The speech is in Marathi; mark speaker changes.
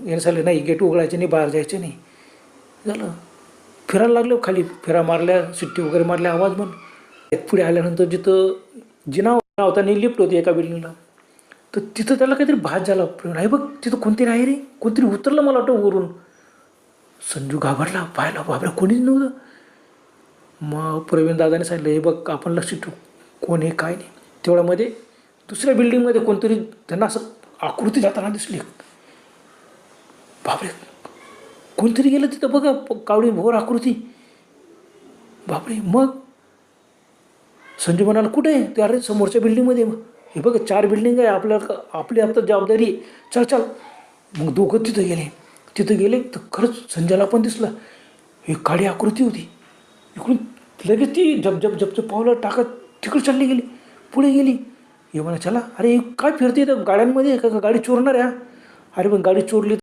Speaker 1: याने सांगितलं नाही गेट उघडायचे नाही, बाहेर जायचे नाही. झालं. फिरायला लागलो खाली, फेरा मारल्या, शिट्टी वगैरे मारल्या, आवाज म्हण. पुढे आल्यानंतर जिथं जिना होता आणि लिफ्ट होती एका बिल्डिंगला, तर तिथं त्याला काहीतरी भास झाला. नाही बघ तिथं कोणतरी आहे रे, कोणतरी उतरलं मला वाटतं वरून. संजू घाबरला, पाहायला बाबरा कोणीच नव्हतं. मग प्रवीण दादाने सांगितलं हे बघ आपण लक्ष ठेवू, कोण आहे काय नाही. तेवढ्यामध्ये दुसऱ्या बिल्डिंगमध्ये कोणतरी त्यांना असं आकृती जाताना दिसली. बापरे कोणतरी गेलं तिथं बघा, कावडी भोर आकृती. बापरे. मग संजू म्हणाला कुठे आहे ते? अरे समोरच्या बिल्डिंगमध्ये. हे बघ 4 बिल्डिंग आहे, आपली आता जबाबदारी आहे, चल चल. मग दोघं तिथं गेले तर खरंच संजयला पण दिसलं ही काळी आकृती होती. इकडून लगेच ती झपझप पावलं टाकत तिकडे चालली गेली, पुढे गेली. हे म्हणा चला, अरे काय फिरते तर गाड्यांमध्ये का गाडी चोरणार आहे? अरे पण गाडी चोरली